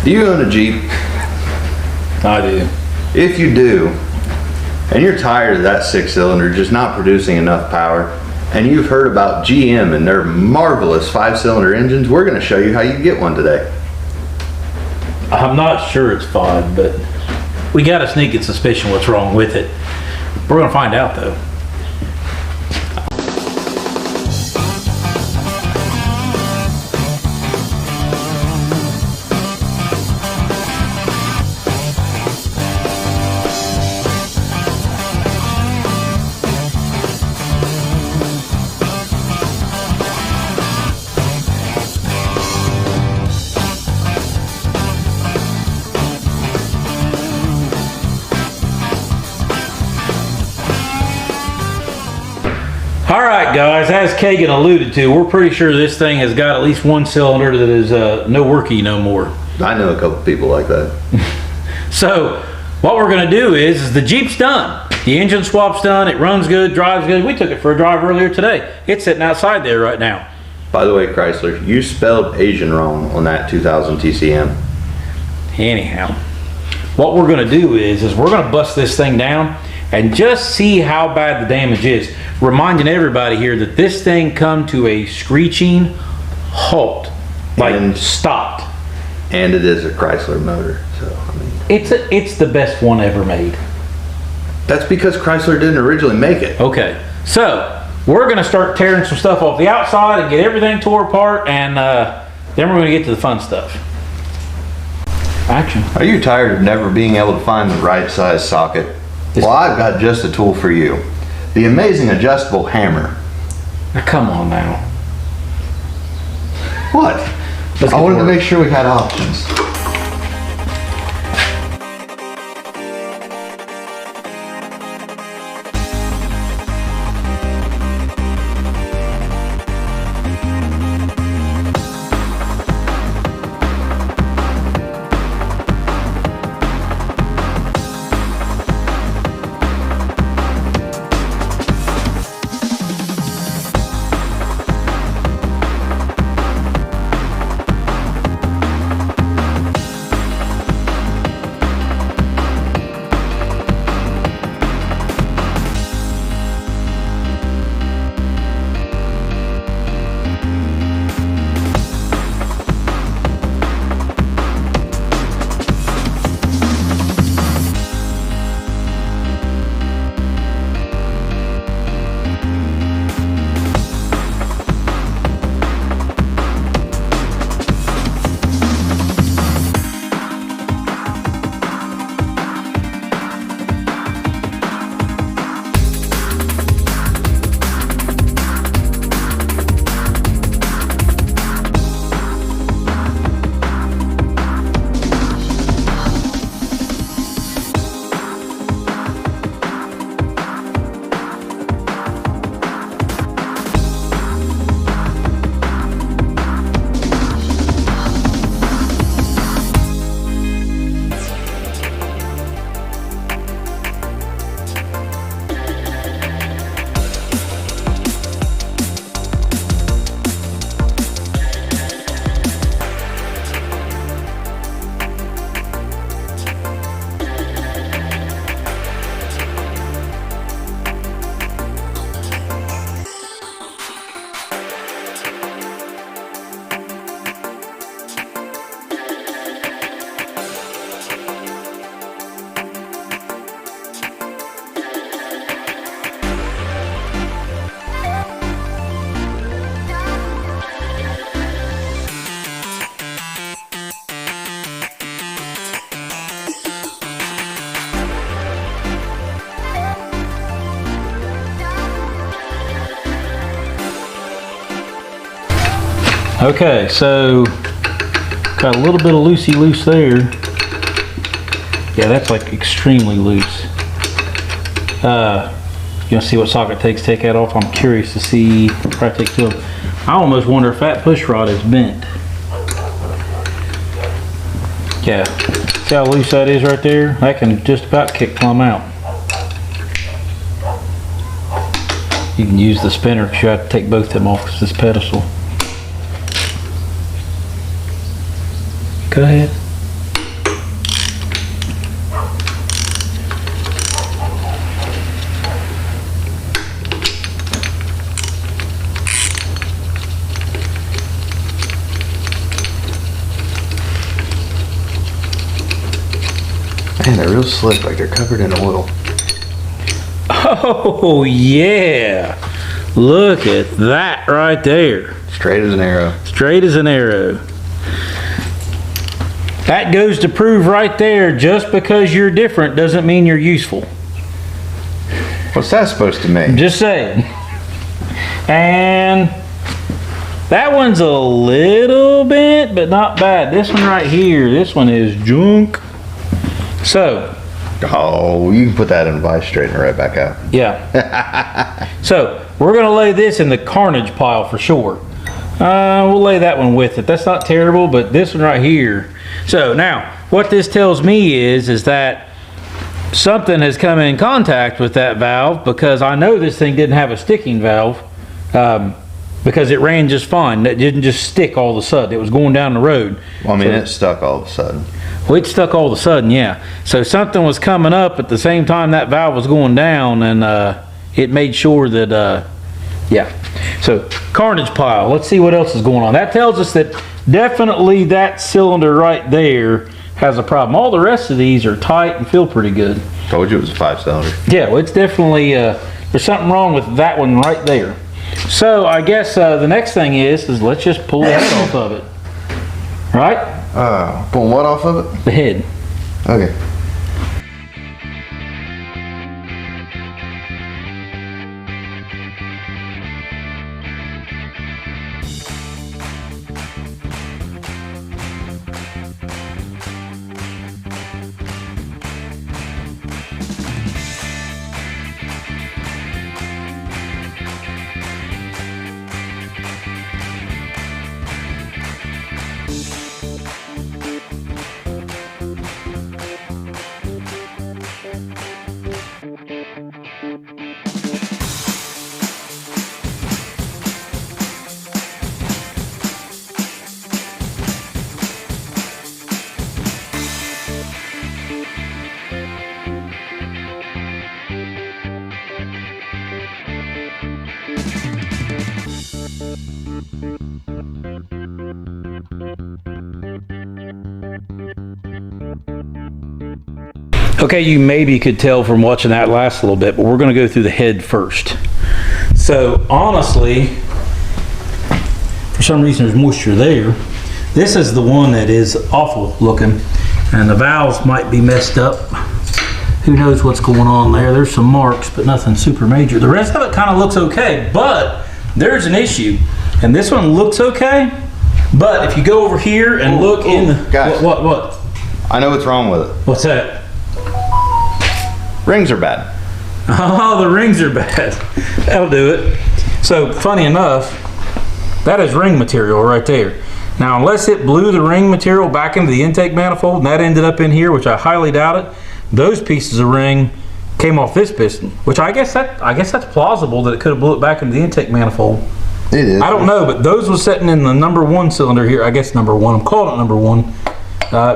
Do you own a Jeep? I do. If you do, and you're tired of that 6-cylinder just not producing enough power, and you've heard about GM and their marvelous 5-cylinder engines, we're going to show you how you can get one today. I'm not sure it's 5, but we got a sneaking suspicion what's wrong with it. We're going to find out though. Alright guys, as Kagan alluded to, we're pretty sure this thing has got at least one cylinder that is no worky no more. I know a couple people like that. So what we're going to do is the Jeep's done. The engine swap's done, it runs good, drives good. We took it for a drive earlier today. It's sitting outside there right now. By the way, Chrysler, you spelled Asian wrong on that 2000 TCM. Anyhow, what we're going to do is we're going to bust this thing down and just see how bad the damage is. Reminding everybody here that this thing come to a screeching halt, like and stopped. And it is a Chrysler motor, so I mean, it's the best one ever made. that's because Chrysler didn't originally make it. Okay, so we're gonna start tearing some stuff off the outside and get everything tore apart, and then we're gonna get to the fun stuff. Action. Are you tired of never being able to find the right size socket? Well, I've got just a tool for you. The amazing adjustable hammer. Now, come on now. What? I wanted to make sure we had options. Okay, so got a little bit of loosey-loose there. Yeah, that's like extremely loose. You want to see what socket take that off? I'm curious to see. Probably take two of them. I almost wonder if that push rod is bent. Yeah, see how loose that is right there? That can just about kick plumb out. You can use the spinner because you have to take both of them off because this pedestal. Go ahead. Man, they're real slick, like they're covered in oil. Oh yeah, look at that right there. Straight as an arrow. Straight as an arrow. That goes to prove right there, just because you're different doesn't mean you're useful. What's that supposed to mean? Just saying. And that one's a little bit, but not bad. This one right here, this one is junk. So. Oh, you can put that in a vice straightener right back out. Yeah. So, we're going to lay this in the carnage pile for sure. We'll lay that one with it. That's not terrible, but this one right here. So, now, what this tells me is that something has come in contact with that valve, because I know this thing didn't have a sticking valve, because it ran just fine. It didn't just stick all of a sudden. It was going down the road. Well, I mean, it stuck all of a sudden. Well, it stuck all of a sudden, yeah. So something was coming up at the same time that valve was going down, and it made sure that, yeah. So, carnage pile. Let's see what else is going on. That tells us that definitely that cylinder right there has a problem. All the rest of these are tight and feel pretty good. Told you it was a 5-cylinder. Yeah, well, it's definitely, there's something wrong with that one right there. So, I guess the next thing is let's just pull the head off of it. Right? Pulling what off of it? The head. Okay. Okay, you maybe could tell from watching that last little bit, but we're going to go through the head first. So honestly, for some reason there's moisture there. This is the one that is awful looking, and the valves might be messed up. Who knows what's going on there? There's some marks, but nothing super major. The rest of it kind of looks okay, but there's an issue. And this one looks okay, but if you go over here and look in the... Guys, what? I know what's wrong with it. What's that? Rings are bad. Oh, the rings are bad. That'll do it. So, funny enough, that is ring material right there. Now, unless it blew the ring material back into the intake manifold and that ended up in here, which I highly doubt it, those pieces of ring came off this piston, which I guess that's plausible that it could have blew it back into the intake manifold. It is. I don't know, but those was sitting in the number 1 cylinder here. I guess number 1. I'm calling it number 1.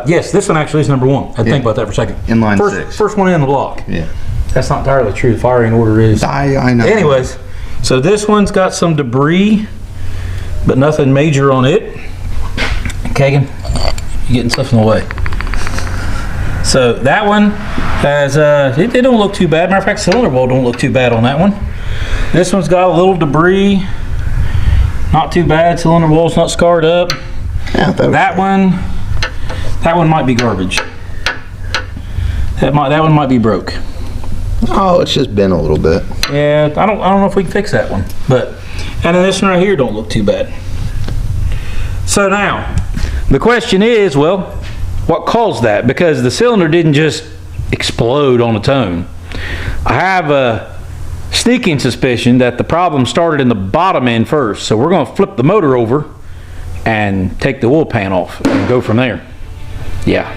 Yes, this one actually is number 1. I had to think about that for a second. Inline 6. First one in the block. Yeah. That's not entirely true. The firing order is. I know. Anyways, so this one's got some debris, but nothing major on it. Kagan, you're getting stuff in the way. So that one has, it don't look too bad. Matter of fact, cylinder wall don't look too bad on that one. This one's got a little debris. Not too bad. Cylinder wall's not scarred up. Yeah, that one might be garbage. That one might be broke. Oh, it's just bent a little bit. Yeah, I don't know if we can fix that one. But and then this one right here don't look too bad. So now, the question is, well, what caused that? Because the cylinder didn't just explode on its own. I have a sneaking suspicion that the problem started in the bottom end first. So we're going to flip the motor over and take the oil pan off and go from there. Yeah.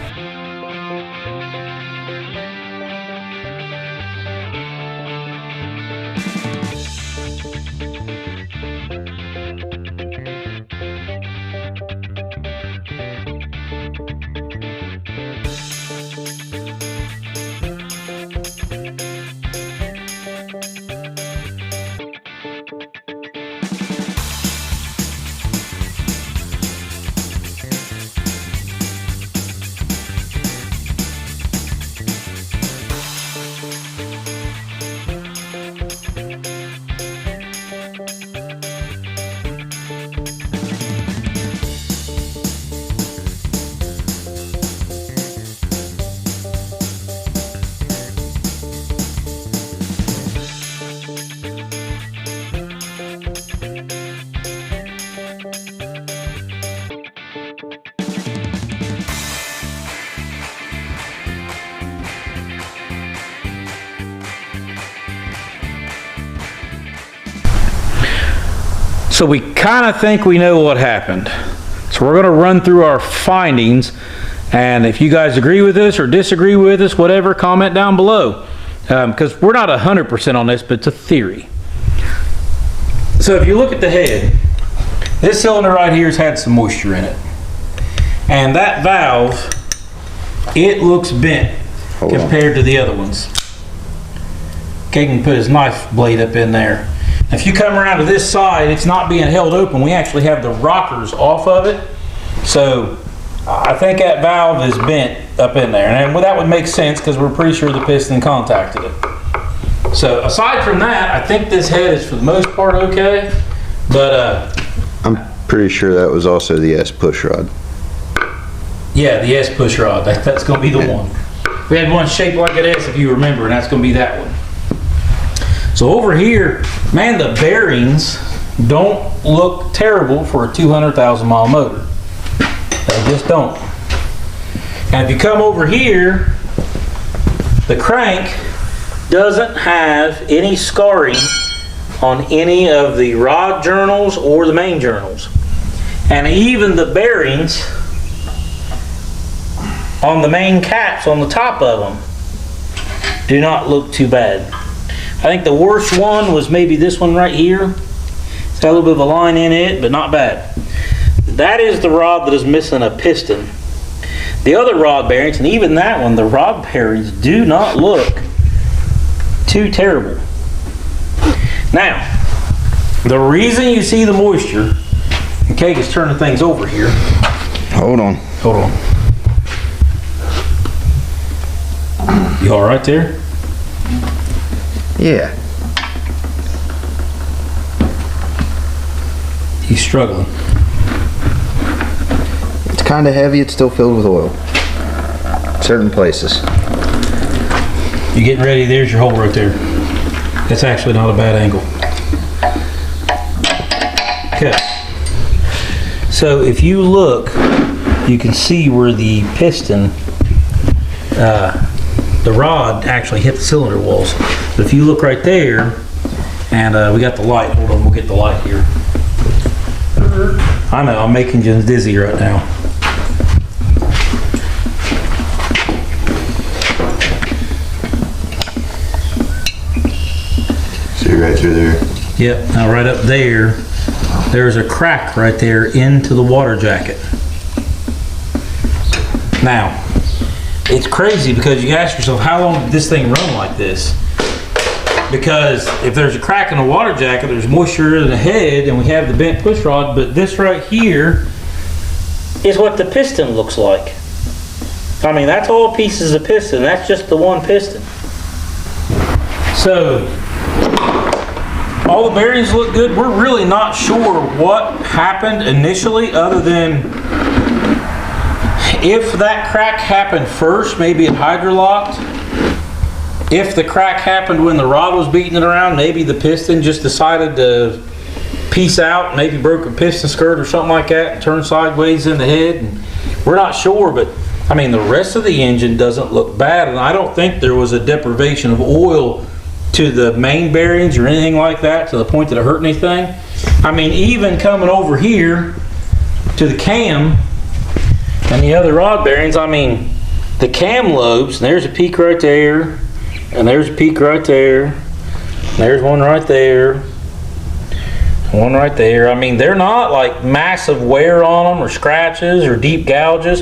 So we kind of think we know what happened. So we're going to run through our findings, and if you guys agree with us or disagree with us, whatever, comment down below. Because we're not 100% on this, but it's a theory. So if you look at the head, this cylinder right here has had some moisture in it. And that valve, it looks bent compared to the other ones. Kagan put his knife blade up in there. If you come around to this side, it's not being held open. We actually have the rockers off of it. So I think that valve is bent up in there. And that would make sense because we're pretty sure the piston contacted it. So aside from that, I think this head is for the most part okay. But I'm pretty sure that was also the S push rod. Yeah, the S push rod. That's going to be the one. We had one shaped like an S if you remember, and that's going to be that one. So over here, man, the bearings don't look terrible for a 200,000 mile motor. They just don't. And if you come over here, the crank doesn't have any scarring on any of the rod journals or the main journals. And even the bearings on the main caps on the top of them do not look too bad. I think the worst one was maybe this one right here. It's got a little bit of a line in it, but not bad. That is the rod that is missing a piston. The other rod bearings, and even that one, the rod bearings do not look too terrible. Now, the reason you see the moisture, and Kate is turning things over here. Hold on. Hold on. You all right there? Yeah. He's struggling. It's kind of heavy. It's still filled with oil. Certain places. You're getting ready. There's your hole right there. That's actually not a bad angle. Okay. So if you look, you can see where the piston, the rod actually hit the cylinder walls. But if you look right there, and we got the light. Hold on, we'll get the light here. I know, I'm making you dizzy right now. See right through there. Yep, now right up there, there's a crack right there into the water jacket. Now, it's crazy because you ask yourself, how long did this thing run like this? Because if there's a crack in the water jacket, there's moisture in the head, and we have the bent push rod, but this right here is what the piston looks like. I mean, that's all pieces of piston. That's just the one piston. So, all the bearings look good. We're really not sure what happened initially, other than if that crack happened first, maybe it hydrolocked. If the crack happened when the rod was beating it around, maybe the piston just decided to piece out, maybe broke a piston skirt or something like that and turned sideways in the head. And we're not sure, but I mean, the rest of the engine doesn't look bad, and I don't think there was a deprivation of oil to the main bearings or anything like that to the point that it hurt anything. I mean, even coming over here to the cam and the other rod bearings, I mean, the cam lobes, and there's a peak right there, and there's a peak right there, and there's one right there, one right there. I mean, they're not like massive wear on them or scratches or deep gouges,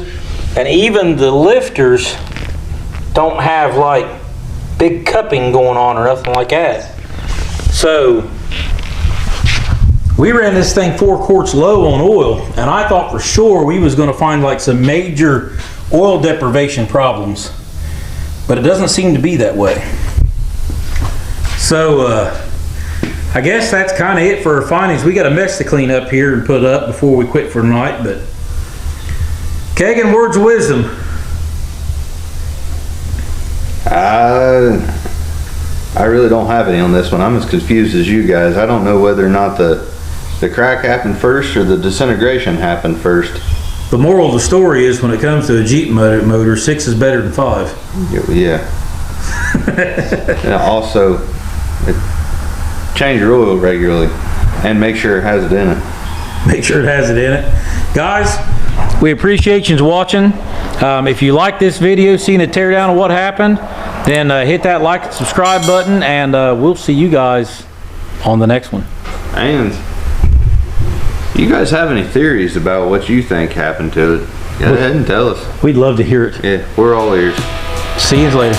and even the lifters don't have like big cupping going on or nothing like that. So we ran this thing 4 quarts low on oil, and I thought for sure we was going to find like some major oil deprivation problems, but it doesn't seem to be that way. So I guess that's kind of it for our findings. We got a mess to clean up here and put up before we quit for tonight. But Kagan, words of wisdom. I really don't have any on this one. I'm as confused as you guys. I don't know whether or not the crack happened first or the disintegration happened first. The moral of the story is when it comes to a Jeep motor 6 is better than 5. Yeah. And also, change your oil regularly and make sure it has it in it. Make sure it has it in it. Guys, we appreciate you watching. If you like this video, seeing a teardown of what happened, then hit that like and subscribe button, and we'll see you guys on the next one. And you guys have any theories about what you think happened to it? Go ahead and tell us. We'd love to hear it. Yeah, we're all ears. See you later.